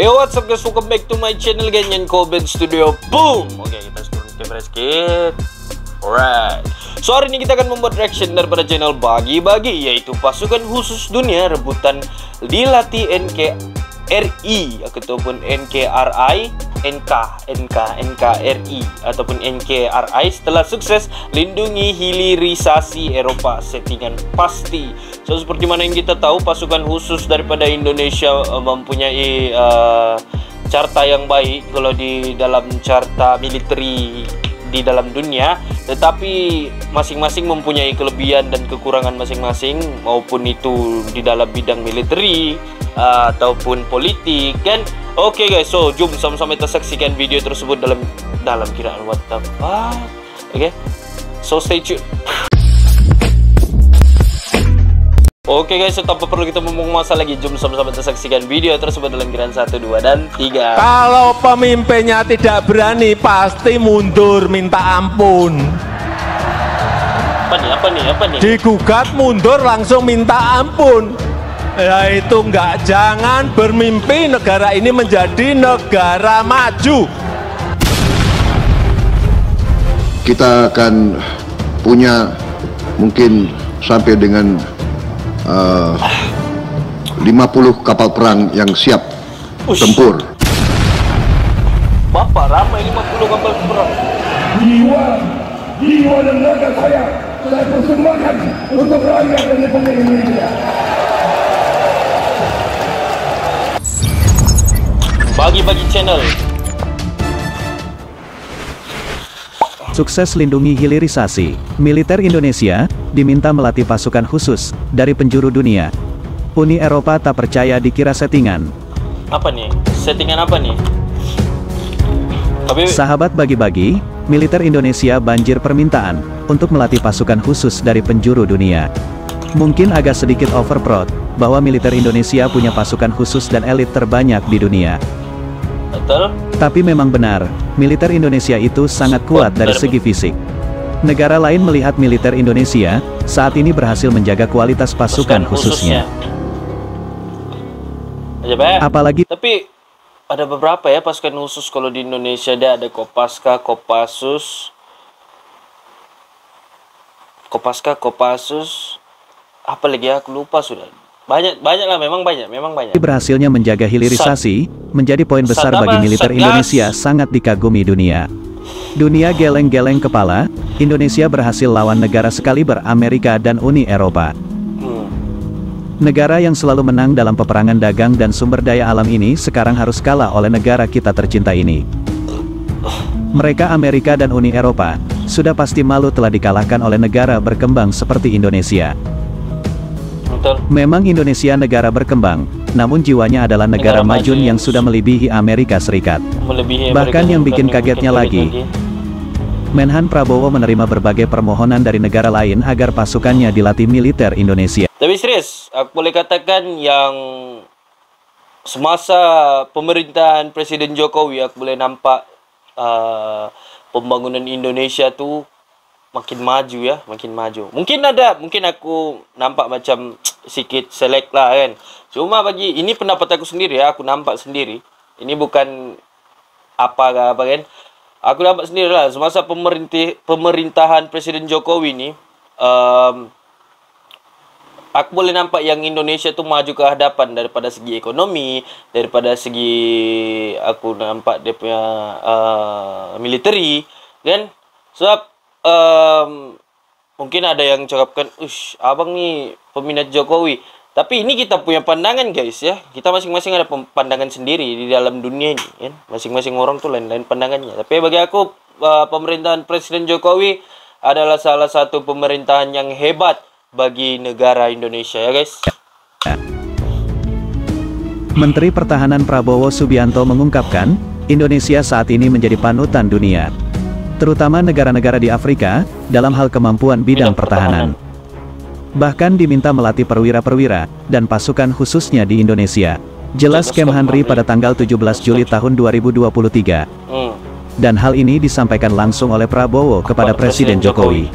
Yo, what's up guys, welcome back to my channel ganyan Koben Studio. Boom. Oke, kita turun kamera sedikit. Alright. So hari ini kita akan membuat reaction daripada channel bagi-bagi, yaitu pasukan khusus dunia rebutan dilatih NKRI ataupun NKRI ataupun NKRI setelah sukses lindungi hilirisasi Eropa settingan pasti. So seperti mana yang kita tahu, pasukan khusus daripada Indonesia mempunyai carta yang baik kalau di dalam carta militeri di dalam dunia, tetapi masing-masing mempunyai kelebihan dan kekurangan masing-masing, maupun itu di dalam bidang militeri ataupun politik kan. Oke guys, so jom sama-sama kita saksikan video tersebut dalam kiraan what the fuck. Oke, so stay tuned. Oke guys, so tanpa perlu kita ngomong masa lagi, jom sama-sama kita saksikan video tersebut dalam kiraan 1, 2, dan 3. Kalau pemimpinnya tidak berani, pasti mundur minta ampun. Apa nih? Digugat mundur langsung minta ampun. Ya itu enggak, jangan bermimpi negara ini menjadi negara maju. Kita akan punya mungkin sampai dengan 50 kapal perang yang siap tempur. Bapak ramai 50 kapal perang. Jiwa dan raga saya persembahkan untuk rakyat dan Republik Indonesia. Bagi-bagi channel. Sukses lindungi hilirisasi, militer Indonesia diminta melatih pasukan khusus dari penjuru dunia. Uni Eropa tak percaya dikira settingan. Apa nih? Settingan apa nih? Sahabat bagi-bagi, militer Indonesia banjir permintaan untuk melatih pasukan khusus dari penjuru dunia. Mungkin agak sedikit overproud bahwa militer Indonesia punya pasukan khusus dan elit terbanyak di dunia. Betul. Tapi memang benar, militer Indonesia itu sangat kuat dari segi fisik. Negara lain melihat militer Indonesia saat ini berhasil menjaga kualitas pasukan khususnya. Apalagi tapi ada beberapa ya pasukan khusus kalau di Indonesia, ada Kopaska, Kopassus, apa lagi ya, aku lupa sudah. Banyak lah, memang banyak. Berhasilnya menjaga hilirisasi menjadi poin besar bagi militer Indonesia, sangat dikagumi dunia. Dunia geleng-geleng kepala, Indonesia berhasil lawan negara sekaliber Amerika dan Uni Eropa. Negara yang selalu menang dalam peperangan dagang dan sumber daya alam ini sekarang harus kalah oleh negara kita tercinta ini. Mereka Amerika dan Uni Eropa sudah pasti malu telah dikalahkan oleh negara berkembang seperti Indonesia. Memang Indonesia negara berkembang, namun jiwanya adalah negara maju yang sudah melebihi Amerika Serikat. Bahkan yang bikin kagetnya lagi, Menhan Prabowo menerima berbagai permohonan dari negara lain agar pasukannya dilatih militer Indonesia. Tapi serius, aku boleh katakan yang semasa pemerintahan Presiden Jokowi, aku boleh nampak pembangunan Indonesia tuh makin maju ya, makin maju. Mungkin aku nampak macam sedikit select lah kan. Cuma bagi ini pendapat aku sendiri ya, aku nampak sendiri. Ini bukan apa kan. Aku nampak sendiri lah semasa pemerintahan Presiden Jokowi ini, aku boleh nampak yang Indonesia tuh maju ke hadapan daripada segi ekonomi, daripada segi aku nampak dia punya militeri kan. Sebab mungkin ada yang cakapkan, abang nih peminat Jokowi. Tapi ini kita punya pandangan guys ya. Kita masing-masing ada pandangan sendiri di dalam dunia ini kan. Masing-masing orang tuh lain-lain pandangannya. Tapi bagi aku pemerintahan Presiden Jokowi adalah salah satu pemerintahan yang hebat bagi negara Indonesia ya guys. Menteri Pertahanan Prabowo Subianto mengungkapkan, Indonesia saat ini menjadi panutan dunia, terutama negara-negara di Afrika, dalam hal kemampuan bidang pertahanan. Bahkan diminta melatih perwira-perwira dan pasukan khususnya di Indonesia. Jelas Kemhanri pada tanggal 17 Juli tahun 2023. Dan hal ini disampaikan langsung oleh Prabowo kepada Presiden Jokowi.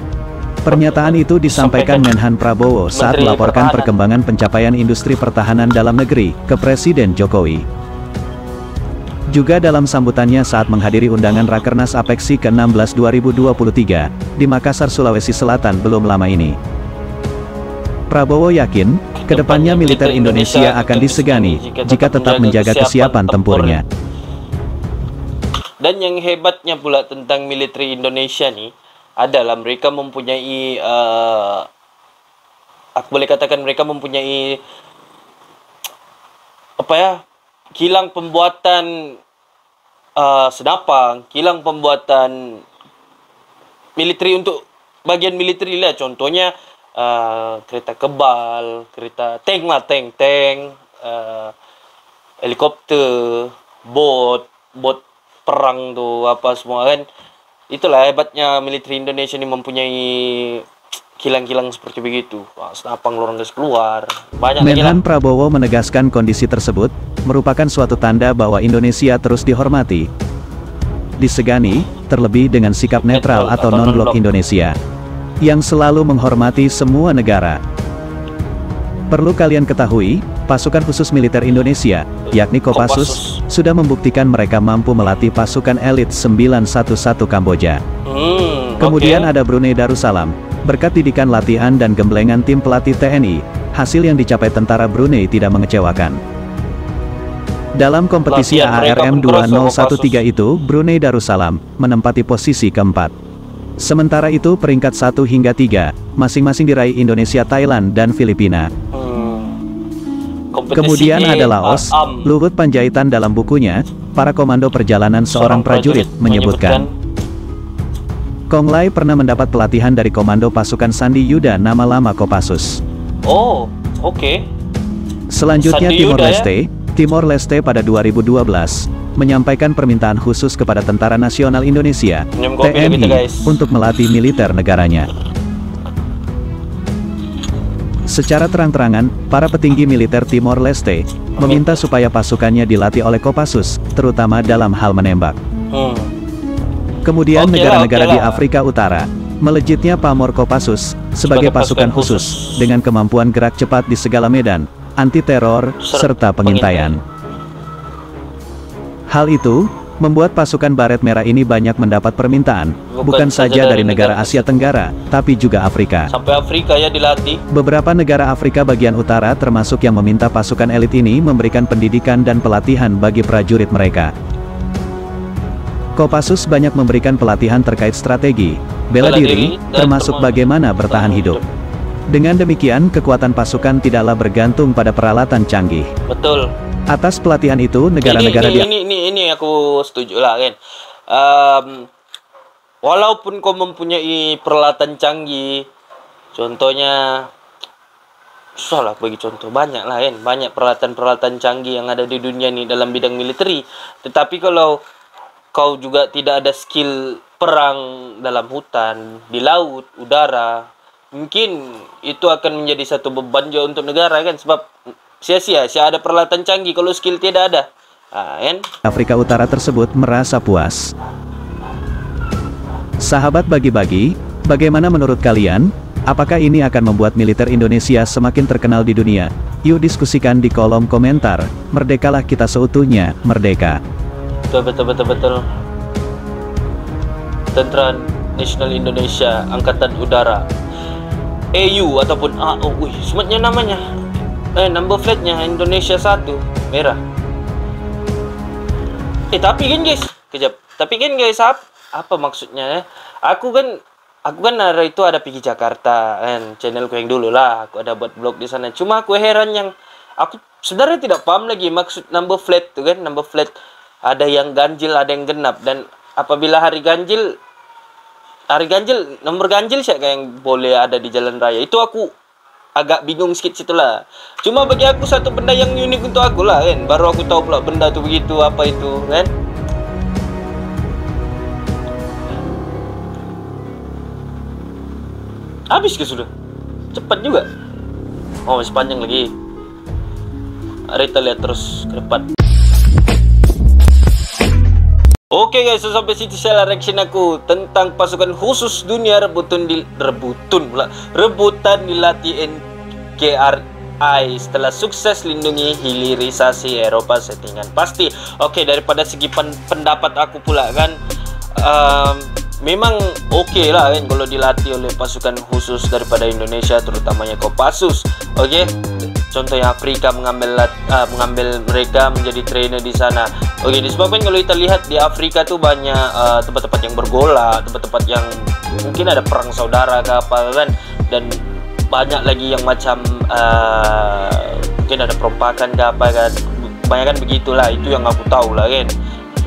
Pernyataan itu disampaikan Menhan Prabowo saat melaporkan perkembangan pencapaian industri pertahanan dalam negeri ke Presiden Jokowi. Juga dalam sambutannya saat menghadiri undangan Rakernas APEXI ke-16 2023 di Makassar, Sulawesi Selatan belum lama ini. Prabowo yakin, kedepannya militer Indonesia akan disegani jika tetap menjaga kesiapan tempurnya. Dan yang hebatnya pula tentang militer Indonesia nih adalah mereka mempunyai aku boleh katakan mereka mempunyai kilang pembuatan senapang, kilang pembuatan militer untuk bagian militer lah. Contohnya kereta kebal, kereta tank, helikopter, bot perang tuh apa semua kan. Itulah hebatnya militer Indonesia ini mempunyai kilang-kilang seperti begitu. Senapang lorong gas keluar. Banyak Menhan Prabowo menegaskan kondisi tersebut merupakan suatu tanda bahwa Indonesia terus dihormati, disegani, terlebih dengan sikap netral atau non-blok Indonesia yang selalu menghormati semua negara. Perlu kalian ketahui, pasukan khusus militer Indonesia, yakni Kopassus, sudah membuktikan mereka mampu melatih pasukan elit 911 Kamboja. Kemudian ada Brunei Darussalam. Berkat didikan latihan dan gemblengan tim pelatih TNI, hasil yang dicapai tentara Brunei tidak mengecewakan. Dalam kompetisi ARM 2013 itu, Brunei Darussalam menempati posisi keempat. Sementara itu peringkat 1 hingga 3, masing-masing diraih Indonesia, Thailand, dan Filipina. Kemudian ada Laos. Luhut Panjaitan dalam bukunya, Para Komando Perjalanan Seorang Prajurit, menyebutkan, Kong Lai pernah mendapat pelatihan dari Komando Pasukan Sandi Yuda nama lama Kopassus. Oh, oke. Selanjutnya Sandi Timor Yuda, Leste. Timor Leste pada 2012 menyampaikan permintaan khusus kepada Tentara Nasional Indonesia (TNI) untuk melatih militer negaranya. Secara terang-terangan, para petinggi militer Timor Leste meminta supaya pasukannya dilatih oleh Kopassus, terutama dalam hal menembak. Kemudian negara-negara di Afrika Utara, melejitnya pamor Kopassus sebagai pasukan khusus dengan kemampuan gerak cepat di segala medan, anti-teror, serta pengintaian. Hal itu membuat pasukan Baret Merah ini banyak mendapat permintaan, bukan saja dari negara Asia Tenggara, tapi juga Afrika. Sampai Afrika ya dilatih. Beberapa negara Afrika bagian utara termasuk yang meminta pasukan elit ini memberikan pendidikan dan pelatihan bagi prajurit mereka. Kopassus banyak memberikan pelatihan terkait strategi, bela diri, termasuk bagaimana bertahan hidup. Dengan demikian, kekuatan pasukan tidaklah bergantung pada peralatan canggih. Betul. Atas pelatihan itu, negara-negara ini aku setuju lah kan. Walaupun kau mempunyai peralatan canggih, contohnya susah lah bagi contoh, banyak lah kan, banyak peralatan-peralatan canggih yang ada di dunia ini dalam bidang militeri. Tetapi kalau kau juga tidak ada skill perang dalam hutan, di laut, udara, mungkin itu akan menjadi satu beban juga untuk negara kan, sebab sia-sia ada peralatan canggih kalau skill tidak ada. Kan? Afrika Utara tersebut merasa puas. Sahabat bagi-bagi, bagaimana menurut kalian? Apakah ini akan membuat militer Indonesia semakin terkenal di dunia? Yuk diskusikan di kolom komentar. Merdekalah kita seutuhnya, merdeka. Betul. Tentara Nasional Indonesia Angkatan Udara AU ataupun AO, semuanya namanya. Number flatnya Indonesia 1 merah. Tapi kan guys, kejap. Tapi kan guys, apa maksudnya? Aku kan ada pergi Jakarta kan, channelku yang dulu lah. Aku ada buat blog di sana. Cuma aku heran yang aku sebenarnya tidak paham lagi maksud number flat tuh kan, number flat. Ada yang ganjil, ada yang genap, dan apabila hari ganjil nomor ganjil siapa yang boleh ada di jalan raya, itu aku agak bingung sedikit situlah. Cuma bagi aku satu benda yang unik untuk aku lah kan, baru aku tahu pula benda tu begitu, apa itu kan. Habis ke sudah? Cepat juga. Oh, masih panjang lagi. Kita lihat terus ke depan. Oke guys, so sampai situ saya reaction aku tentang pasukan khusus dunia rebutan dilatih NKRI setelah sukses lindungi hilirisasi Eropa settingan pasti. Oke, daripada segi pendapat aku pula kan, memang oke lah kan kalau dilatih oleh pasukan khusus daripada Indonesia, terutamanya Kopassus. Oke, contohnya Afrika mengambil mereka menjadi trainer di sana. Oke, disebabkan kalau kita lihat di Afrika tuh banyak tempat-tempat yang bergolak, tempat-tempat yang mungkin ada perang saudara ke apa kan, dan banyak lagi yang macam mungkin ada perompakan ke apa kan, kebanyakan begitulah. Itu yang aku tahu lah kan.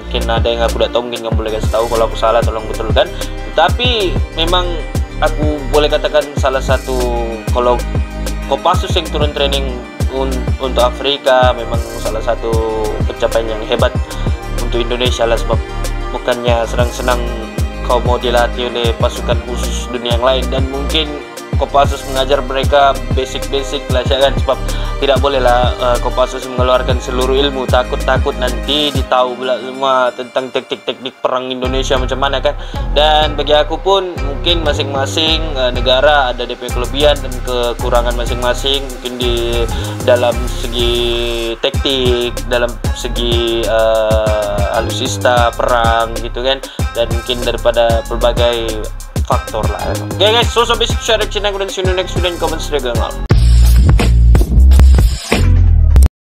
Mungkin ada yang aku tidak tahu, mungkin kamu boleh kasih tahu. Kalau aku salah tolong betulkan. Tapi memang aku boleh katakan salah satu, kalau Kopassus yang turun training untuk Afrika memang salah satu pencapaian yang hebat untuk Indonesia lah, sebab bukannya senang-senang kau mau dilatih oleh pasukan khusus dunia yang lain, dan mungkin Kopassus mengajar mereka basic-basic lah kan, sebab tidak bolehlah Kopassus mengeluarkan seluruh ilmu, takut nanti ditahu pula semua tentang teknik-teknik perang Indonesia macam mana kan. Dan bagi aku pun mungkin masing-masing negara ada DP kelebihan dan kekurangan masing-masing, mungkin di dalam segi taktik, dalam segi alutsista perang gitu kan, dan mungkin daripada berbagai faktor lah. Oke guys, so sampai share reaction aku dan see you next video and comment semoga